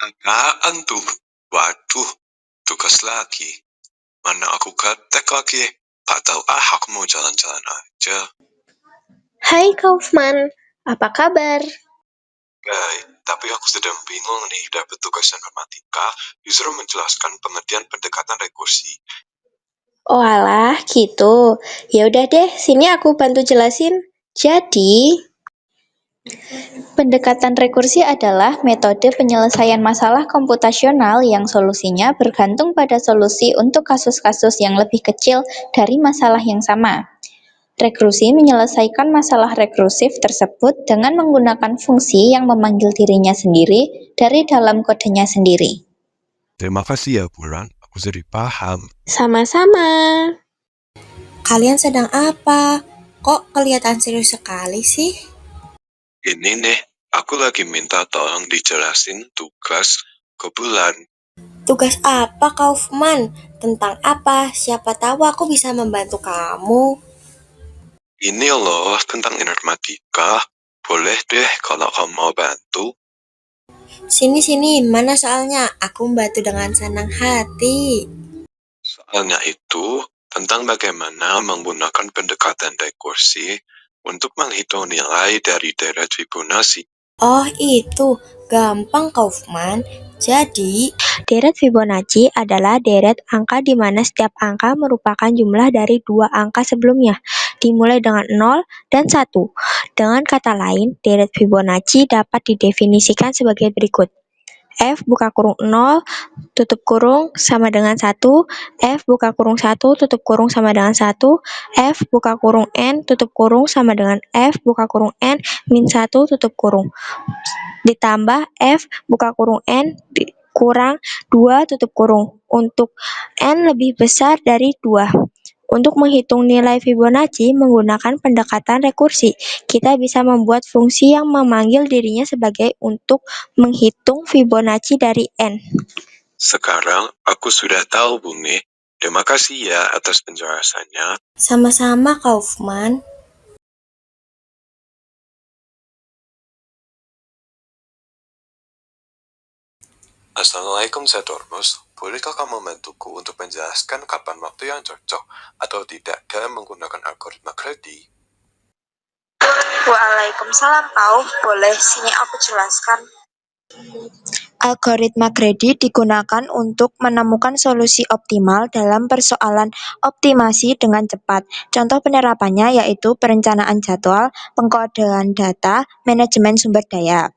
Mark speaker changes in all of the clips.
Speaker 1: Apaan tuh? Waduh, tugas lagi. Mana aku gaptek lagi. Tak tahu aku mau jalan-jalan aja.
Speaker 2: Hai Kaufman, apa kabar?
Speaker 1: Baik, tapi aku sedang bingung nih dapat tugas informatika disuruh menjelaskan pengertian pendekatan rekursi.
Speaker 2: Oh alah, gitu. Ya udah deh, sini aku bantu jelasin. Jadi, pendekatan rekursi adalah metode penyelesaian masalah komputasional yang solusinya bergantung pada solusi untuk kasus-kasus yang lebih kecil dari masalah yang sama. Rekursi menyelesaikan masalah rekursif tersebut dengan menggunakan fungsi yang memanggil dirinya sendiri dari dalam kodenya sendiri.
Speaker 1: Terima kasih ya, Buran. Aku jadi paham.
Speaker 2: Sama-sama.
Speaker 3: Kalian sedang apa? Kok kelihatan serius sekali sih?
Speaker 1: Ini nih, aku lagi minta tolong dijelasin tugas ke Bulan.
Speaker 3: Tugas apa, Kaufman? Tentang apa? Siapa tahu aku bisa membantu kamu.
Speaker 1: Ini loh tentang informatika. Boleh deh kalau kamu mau bantu.
Speaker 3: Sini, mana soalnya? Aku membantu dengan senang hati.
Speaker 1: Soalnya itu tentang bagaimana menggunakan pendekatan rekursi untuk menghitung nilai dari deret Fibonacci.
Speaker 3: Oh, itu. Gampang, Kaufman. Jadi,
Speaker 2: Deret Fibonacci adalah deret angka di mana setiap angka merupakan jumlah dari dua angka sebelumnya, dimulai dengan 0 dan 1. Dengan kata lain, deret Fibonacci dapat didefinisikan sebagai berikut. F buka kurung 0 tutup kurung sama dengan 1, F buka kurung 1 tutup kurung sama dengan 1, F buka kurung N tutup kurung sama dengan F buka kurung N min 1 tutup kurung, ditambah F buka kurung N kurang 2 tutup kurung untuk N lebih besar dari 2. Untuk menghitung nilai Fibonacci menggunakan pendekatan rekursi, kita bisa membuat fungsi yang memanggil dirinya sebagai untuk menghitung Fibonacci dari N.
Speaker 1: Sekarang aku sudah tahu, Bumi. Terima kasih ya atas penjelasannya.
Speaker 3: sama-sama, Kaufman.
Speaker 1: Assalamualaikum, Zatormus. Bolehkah kamu membantuku untuk menjelaskan kapan waktu yang cocok atau tidak dalam menggunakan algoritma Grady?
Speaker 2: Waalaikumsalam, Kauf. Boleh, sini aku jelaskan. Algoritma Grady digunakan untuk menemukan solusi optimal dalam persoalan optimasi dengan cepat. Contoh penerapannya yaitu perencanaan jadwal, pengkodean data, manajemen sumber daya.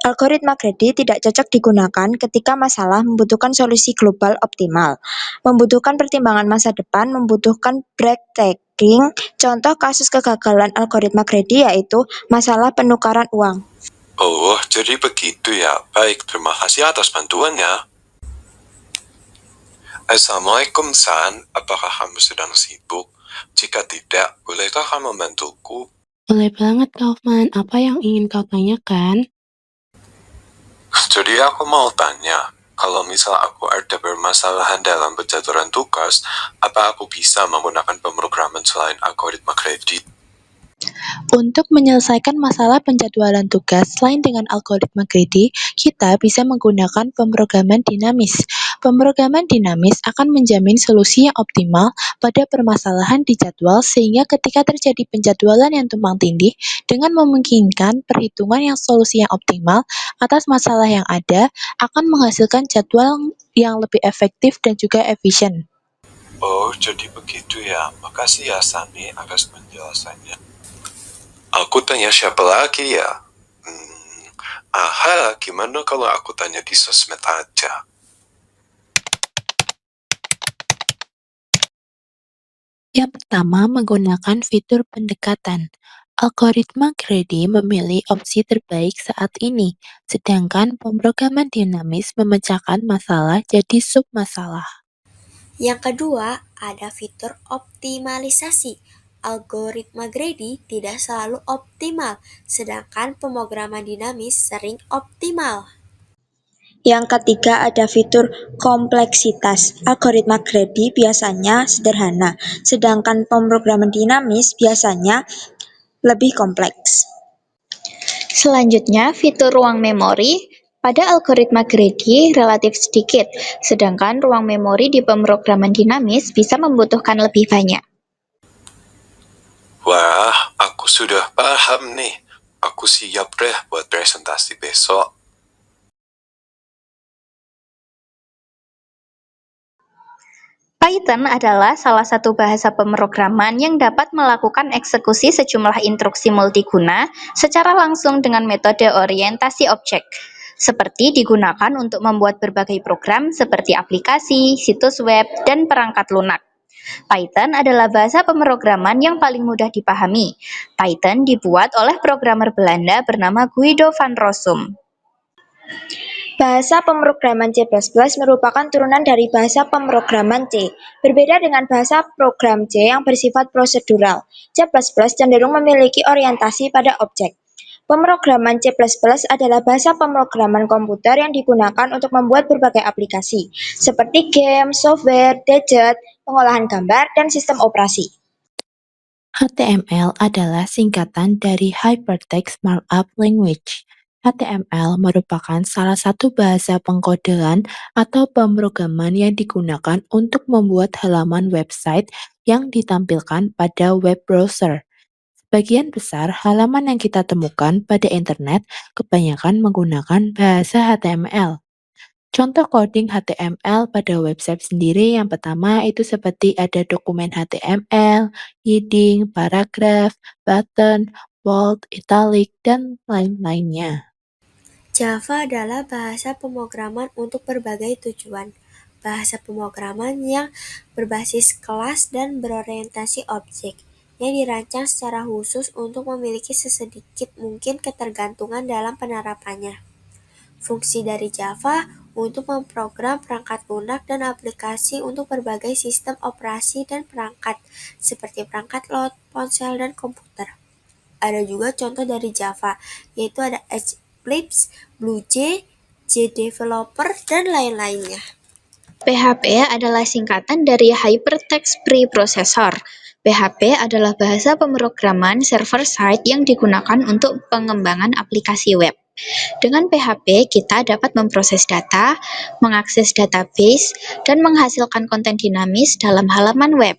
Speaker 2: Algoritma Grady tidak cocok digunakan ketika masalah membutuhkan solusi global optimal, membutuhkan pertimbangan masa depan, membutuhkan breathtaking. Contoh kasus kegagalan algoritma Grady yaitu masalah penukaran uang.
Speaker 1: Oh, jadi begitu ya. Baik, terima kasih atas bantuannya. Assalamualaikum, San. Apakah kamu sedang sibuk? Jika tidak, bolehkah kamu membantuku?
Speaker 4: Boleh banget, Kaufman. Apa yang ingin kau tanyakan?
Speaker 1: Jadi aku mau tanya, kalau misal aku ada permasalahan dalam penjadwalan tugas, apa aku bisa menggunakan pemrograman selain algoritma Grady?
Speaker 4: Untuk menyelesaikan masalah penjadwalan tugas selain dengan algoritma Grady, kita bisa menggunakan pemrograman dinamis. Pemrograman dinamis akan menjamin solusi yang optimal pada permasalahan di jadwal sehingga ketika terjadi penjadwalan yang tumpang tindih dengan memungkinkan perhitungan yang solusi yang optimal atas masalah yang ada akan menghasilkan jadwal yang lebih efektif dan juga efisien.
Speaker 1: Oh, jadi begitu ya. Makasih ya, Sani, atas penjelasannya. Aku tanya siapa lagi ya? Gimana kalau aku tanya di sosmed aja?
Speaker 4: Yang pertama, menggunakan fitur pendekatan. Algoritma Grady memilih opsi terbaik saat ini, sedangkan pemrograman dinamis memecahkan masalah jadi submasalah.
Speaker 3: Yang kedua, ada fitur optimalisasi. Algoritma Grady tidak selalu optimal, sedangkan pemrograman dinamis sering optimal.
Speaker 2: Yang ketiga ada fitur kompleksitas. Algoritma Grady biasanya sederhana, sedangkan pemrograman dinamis biasanya lebih kompleks. Selanjutnya, fitur ruang memori. Pada algoritma greedy relatif sedikit, sedangkan ruang memori di pemrograman dinamis bisa membutuhkan lebih banyak.
Speaker 1: Wah, aku sudah paham nih. Aku siap deh buat presentasi besok.
Speaker 2: Python adalah salah satu bahasa pemrograman yang dapat melakukan eksekusi sejumlah instruksi multiguna secara langsung dengan metode orientasi objek, seperti digunakan untuk membuat berbagai program seperti aplikasi, situs web, dan perangkat lunak. Python adalah bahasa pemrograman yang paling mudah dipahami. Python dibuat oleh programmer Belanda bernama Guido van Rossum. Bahasa pemrograman C++ merupakan turunan dari bahasa pemrograman C. Berbeda dengan bahasa program C yang bersifat prosedural, C++ cenderung memiliki orientasi pada objek. Pemrograman C++ adalah bahasa pemrograman komputer yang digunakan untuk membuat berbagai aplikasi, seperti game, software, gadget, pengolahan gambar, dan sistem operasi.
Speaker 4: HTML adalah singkatan dari Hypertext Markup Language. HTML merupakan salah satu bahasa pengkodean atau pemrograman yang digunakan untuk membuat halaman website yang ditampilkan pada web browser. Sebagian besar halaman yang kita temukan pada internet kebanyakan menggunakan bahasa HTML. Contoh coding HTML pada website sendiri yang pertama itu seperti ada dokumen HTML, heading, paragraf, button, bold, italic, dan lain-lainnya.
Speaker 3: Java adalah bahasa pemrograman untuk berbagai tujuan. Bahasa pemrograman yang berbasis kelas dan berorientasi objek, yang dirancang secara khusus untuk memiliki sesedikit mungkin ketergantungan dalam penerapannya. Fungsi dari Java untuk memprogram perangkat lunak dan aplikasi untuk berbagai sistem operasi dan perangkat, seperti perangkat load, ponsel, dan komputer. Ada juga contoh dari Java, yaitu ada Eclipse, BlueJ, JDeveloper, dan lain-lainnya.
Speaker 2: PHP adalah singkatan dari Hypertext Preprocessor. PHP adalah bahasa pemrograman server-side yang digunakan untuk pengembangan aplikasi web. Dengan PHP, kita dapat memproses data, mengakses database, dan menghasilkan konten dinamis dalam halaman web.